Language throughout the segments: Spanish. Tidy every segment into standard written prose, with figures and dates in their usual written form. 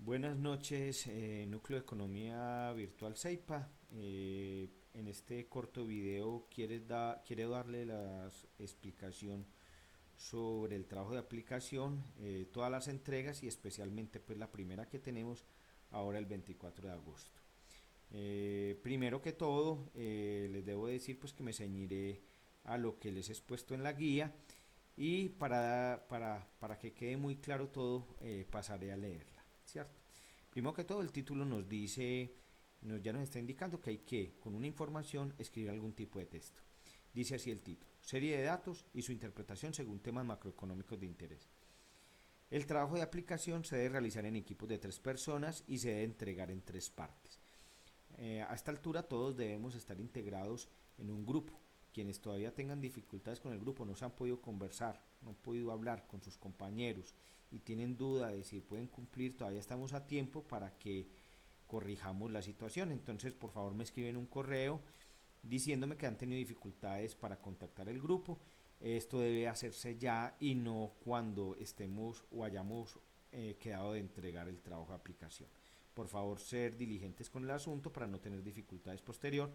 Buenas noches, Núcleo de Economía Virtual CEIPA. En este corto video quiero darle la explicación sobre el trabajo de aplicación, todas las entregas y especialmente pues la primera que tenemos ahora el 24 de agosto. Primero que todo, les debo decir pues que me ceñiré a lo que les he expuesto en la guía y para que quede muy claro todo, pasaré a leerla, ¿cierto? Primero que todo, el título nos dice, ya nos está indicando que hay que, con una información, escribir algún tipo de texto. Dice así el título: serie de datos y su interpretación según temas macroeconómicos de interés. El trabajo de aplicación se debe realizar en equipos de 3 personas y se debe entregar en 3 partes. A esta altura todos debemos estar integrados en un grupo. Quienes todavía tengan dificultades con el grupo, no se han podido conversar, no han podido hablar con sus compañeros y tienen duda de si pueden cumplir, todavía estamos a tiempo para que corrijamos la situación. Entonces, por favor, me escriben un correo diciéndome que han tenido dificultades para contactar el grupo. Esto debe hacerse ya y no cuando estemos o hayamos quedado de entregar el trabajo de aplicación. Por favor, ser diligentes con el asunto para no tener dificultades posterior,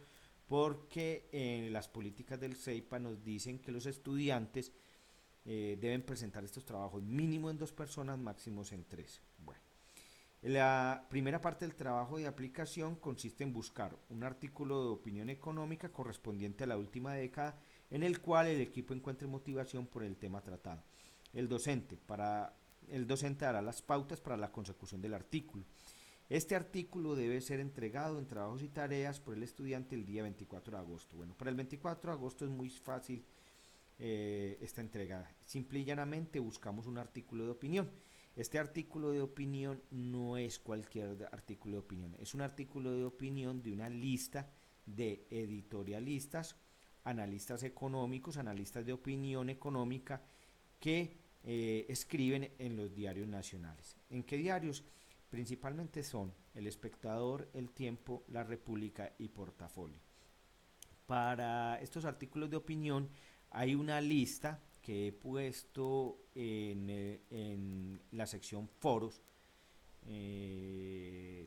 porque las políticas del CEIPA nos dicen que los estudiantes deben presentar estos trabajos mínimo en 2 personas, máximo en 3. Bueno, la primera parte del trabajo de aplicación consiste en buscar un artículo de opinión económica correspondiente a la última década en el cual el equipo encuentre motivación por el tema tratado. El docente, para, el docente hará las pautas para la consecución del artículo. Este artículo debe ser entregado en trabajos y tareas por el estudiante el día 24 de agosto. Bueno, para el 24 de agosto es muy fácil esta entrega. Simple y llanamente buscamos un artículo de opinión. Este artículo de opinión no es cualquier artículo de opinión, es un artículo de opinión de una lista de editorialistas, analistas económicos, analistas de opinión económica que escriben en los diarios nacionales. ¿En qué diarios? Principalmente son El Espectador, El Tiempo, La República y Portafolio. Para estos artículos de opinión hay una lista que he puesto en la sección foros,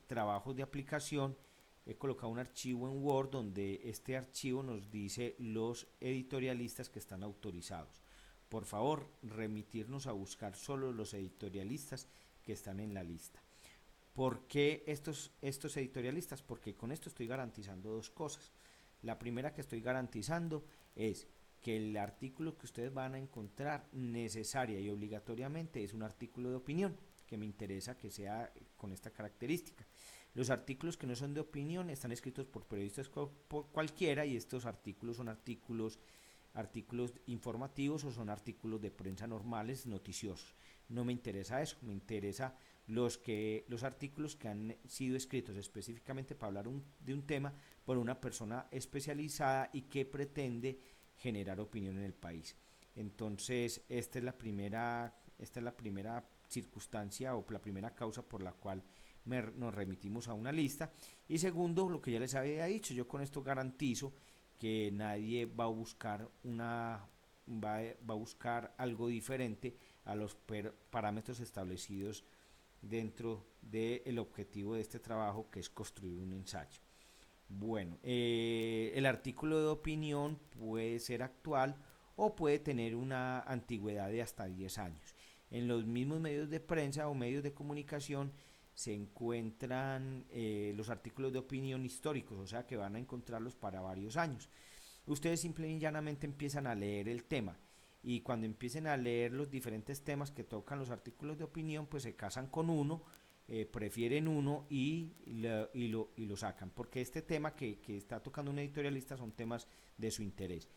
trabajos de aplicación. He colocado un archivo en Word donde este archivo nos dice los editorialistas que están autorizados. Por favor, remitirnos a buscar solo los editorialistas que están en la lista. ¿Por qué estos editorialistas? Porque con esto estoy garantizando dos cosas. La primera que estoy garantizando es que el artículo que ustedes van a encontrar necesaria y obligatoriamente es un artículo de opinión, que me interesa que sea con esta característica. Los artículos que no son de opinión están escritos por periodistas cualquiera, y estos artículos son artículos informativos o son artículos de prensa normales, noticiosos. No me interesa eso, me interesa los artículos que han sido escritos específicamente para hablar de un tema por una persona especializada y que pretende generar opinión en el país. Entonces, esta es la primera circunstancia o la primera causa por la cual nos remitimos a una lista. Y segundo, lo que ya les había dicho, yo con esto garantizo que nadie va a buscar va a buscar algo diferente a los parámetros establecidos dentro del objetivo de este trabajo, que es construir un ensayo. Bueno, el artículo de opinión puede ser actual o puede tener una antigüedad de hasta 10 años. En los mismos medios de prensa o medios de comunicación se encuentran los artículos de opinión históricos, o sea que van a encontrarlos para varios años. Ustedes simple y llanamente empiezan a leer el tema, y cuando empiecen a leer los diferentes temas que tocan los artículos de opinión, pues se casan con uno, prefieren uno y lo sacan, porque este tema que está tocando un editorialista son temas de su interés.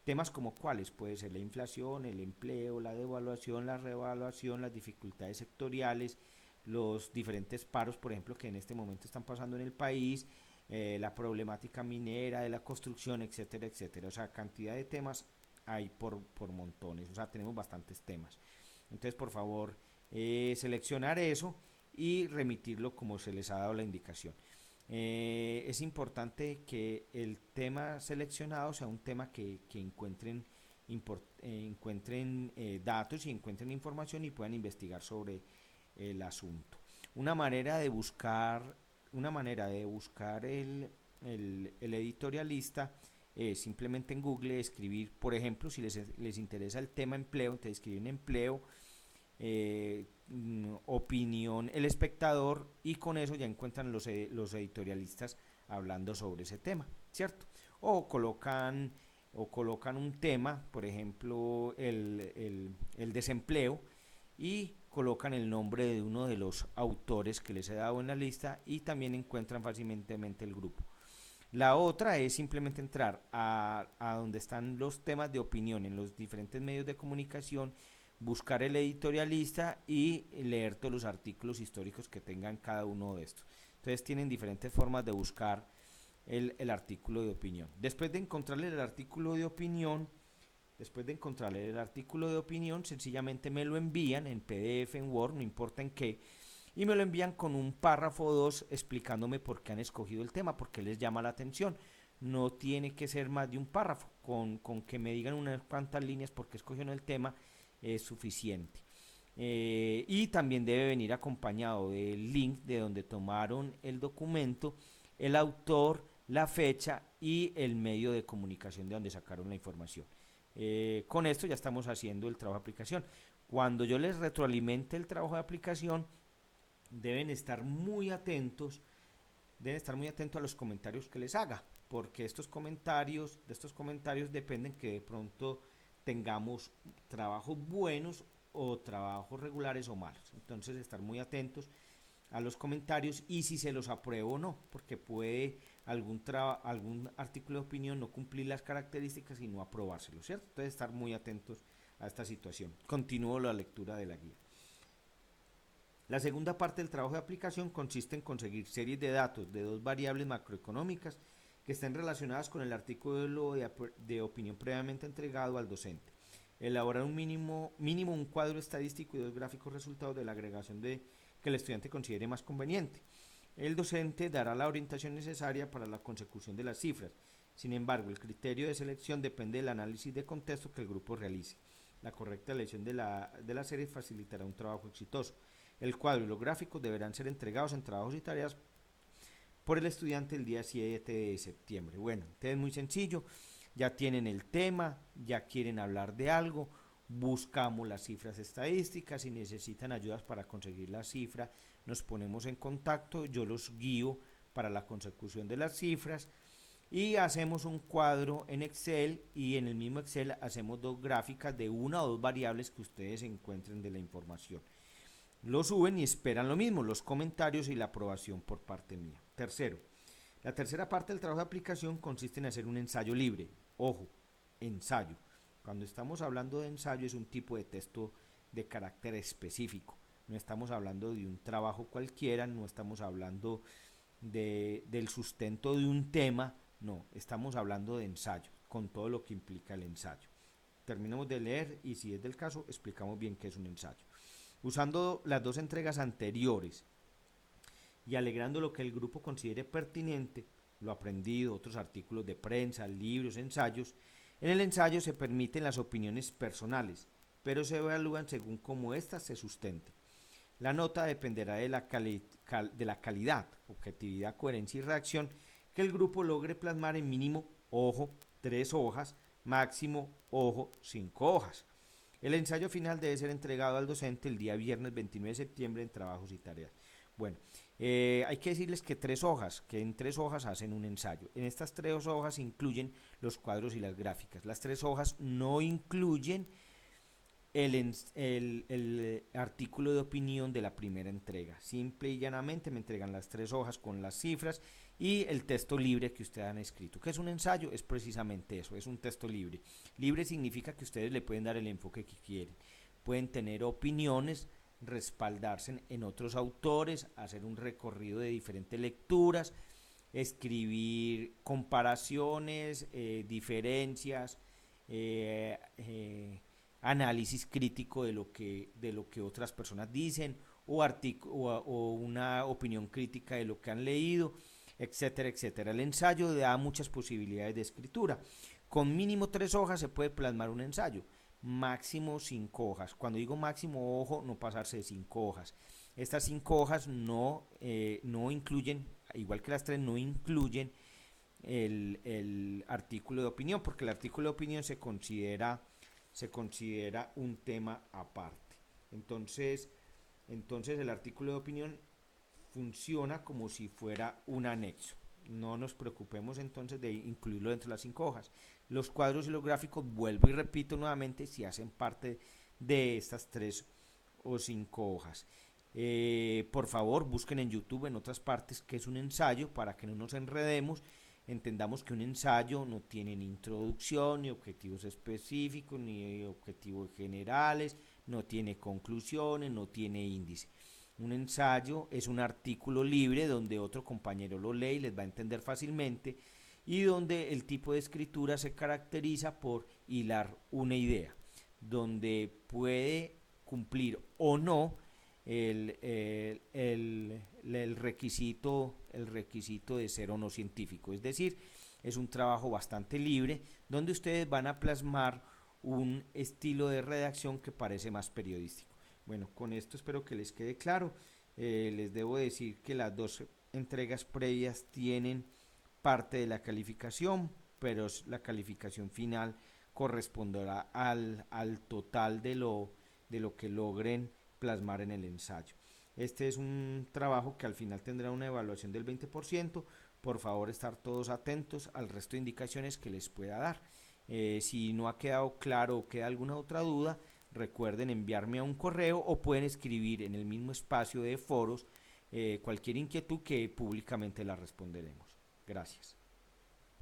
Temas como cuáles: puede ser la inflación, el empleo, la devaluación, la revaluación, las dificultades sectoriales, los diferentes paros, por ejemplo, que en este momento están pasando en el país, la problemática minera, de la construcción, etcétera, etcétera. O sea, cantidad de temas hay por montones, o sea, tenemos bastantes temas. Entonces, por favor, seleccionar eso y remitirlo como se les ha dado la indicación. Es importante que el tema seleccionado sea un tema que encuentren datos y encuentren información y puedan investigar sobre el asunto. Una manera de buscar, una manera de buscar el editorialista es simplemente en Google escribir, por ejemplo, si les interesa el tema empleo, entonces escriben empleo, opinión, el espectador, y con eso ya encuentran los editorialistas hablando sobre ese tema, ¿cierto? O colocan, o colocan un tema, por ejemplo, el desempleo, y colocan el nombre de uno de los autores que les he dado en la lista y también encuentran fácilmente el grupo. La otra es simplemente entrar a donde están los temas de opinión en los diferentes medios de comunicación, buscar el editorialista y leer todos los artículos históricos que tengan cada uno de estos. Entonces tienen diferentes formas de buscar el artículo de opinión. Después de encontrarle el artículo de opinión, sencillamente me lo envían en PDF, en Word, no importa en qué, y me lo envían con un párrafo o dos explicándome por qué han escogido el tema, por qué les llama la atención. No tiene que ser más de un párrafo, con que me digan unas cuantas líneas por qué escogieron el tema es suficiente. Y también debe venir acompañado del link de donde tomaron el documento, el autor, la fecha y el medio de comunicación de donde sacaron la información. Con esto ya estamos haciendo el trabajo de aplicación. Cuando yo les retroalimente el trabajo de aplicación, deben estar muy atentos, a los comentarios que les haga, porque de estos comentarios dependen que de pronto tengamos trabajos buenos o trabajos regulares o malos. Entonces estar muy atentos a los comentarios y si se los apruebo o no, porque puede algún artículo de opinión no cumplir las características y no aprobárselo, ¿cierto? Entonces estar muy atentos a esta situación. Continúo la lectura de la guía. La segunda parte del trabajo de aplicación consiste en conseguir series de datos de dos variables macroeconómicas que estén relacionadas con el artículo de opinión previamente entregado al docente. Elaborar mínimo un cuadro estadístico y dos gráficos resultados de la agregación que el estudiante considere más conveniente. El docente dará la orientación necesaria para la consecución de las cifras. Sin embargo, el criterio de selección depende del análisis de contexto que el grupo realice. La correcta elección de la serie facilitará un trabajo exitoso. El cuadro y los gráficos deberán ser entregados en trabajos y tareas por el estudiante el día 7 de septiembre. Bueno, entonces es muy sencillo, ya tienen el tema, ya quieren hablar de algo, buscamos las cifras estadísticas, si necesitan ayudas para conseguir la cifra, nos ponemos en contacto, yo los guío para la consecución de las cifras y hacemos un cuadro en Excel y en el mismo Excel hacemos dos gráficas de una o dos variables que ustedes encuentren de la información. Lo suben y esperan lo mismo, los comentarios y la aprobación por parte mía. Tercero, la tercera parte del trabajo de aplicación consiste en hacer un ensayo libre. Ojo, ensayo. Cuando estamos hablando de ensayo es un tipo de texto de carácter específico. No estamos hablando de un trabajo cualquiera, no estamos hablando del sustento de un tema, no, estamos hablando de ensayo, con todo lo que implica el ensayo. Terminamos de leer y si es del caso, explicamos bien qué es un ensayo. Usando las dos entregas anteriores y alegrando lo que el grupo considere pertinente, lo aprendido, otros artículos de prensa, libros, ensayos, en el ensayo se permiten las opiniones personales, pero se evalúan según cómo éstas se sustenten. La nota dependerá de la calidad, objetividad, coherencia y reacción que el grupo logre plasmar en mínimo, ojo, 3 hojas, máximo, ojo, 5 hojas. El ensayo final debe ser entregado al docente el día viernes 29 de septiembre en trabajos y tareas. Bueno, hay que decirles que en 3 hojas hacen un ensayo. En estas 3 hojas incluyen los cuadros y las gráficas. Las 3 hojas no incluyen el artículo de opinión de la primera entrega. Simple y llanamente me entregan las 3 hojas con las cifras y el texto libre que ustedes han escrito. ¿Qué es un ensayo? Es precisamente eso, es un texto libre. Libre significa que ustedes le pueden dar el enfoque que quieren. Pueden tener opiniones, respaldarse en otros autores, hacer un recorrido de diferentes lecturas, escribir comparaciones, diferencias, análisis crítico de lo que otras personas dicen o una opinión crítica de lo que han leído, etcétera, etcétera. El ensayo da muchas posibilidades de escritura. Con mínimo 3 hojas se puede plasmar un ensayo, máximo 5 hojas. Cuando digo máximo, ojo, no pasarse de 5 hojas. Estas 5 hojas no incluyen, igual que las 3, no incluyen el artículo de opinión, porque el artículo de opinión se considera un tema aparte. Entonces, entonces el artículo de opinión funciona como si fuera un anexo. No nos preocupemos entonces de incluirlo dentro de las 5 hojas. Los cuadros y los gráficos, vuelvo y repito nuevamente, si hacen parte de estas 3 o 5 hojas. Por favor, busquen en YouTube, en otras partes, que es un ensayo, para que no nos enredemos. Entendamos que un ensayo no tiene ni introducción, ni objetivos específicos, ni objetivos generales, no tiene conclusiones, no tiene índice. Un ensayo es un artículo libre donde otro compañero lo lee y les va a entender fácilmente, y donde el tipo de escritura se caracteriza por hilar una idea, donde puede cumplir o no el requisito de ser o no científico. Es decir, es un trabajo bastante libre donde ustedes van a plasmar un estilo de redacción que parece más periodístico. Bueno, con esto espero que les quede claro. Les debo decir que las 2 entregas previas tienen parte de la calificación, pero la calificación final corresponderá al total de lo que logren plasmar en el ensayo. Este es un trabajo que al final tendrá una evaluación del 20%. Por favor, estar todos atentos al resto de indicaciones que les pueda dar. Si no ha quedado claro o queda alguna otra duda, recuerden enviarme a un correo o pueden escribir en el mismo espacio de foros cualquier inquietud que públicamente la responderemos. Gracias.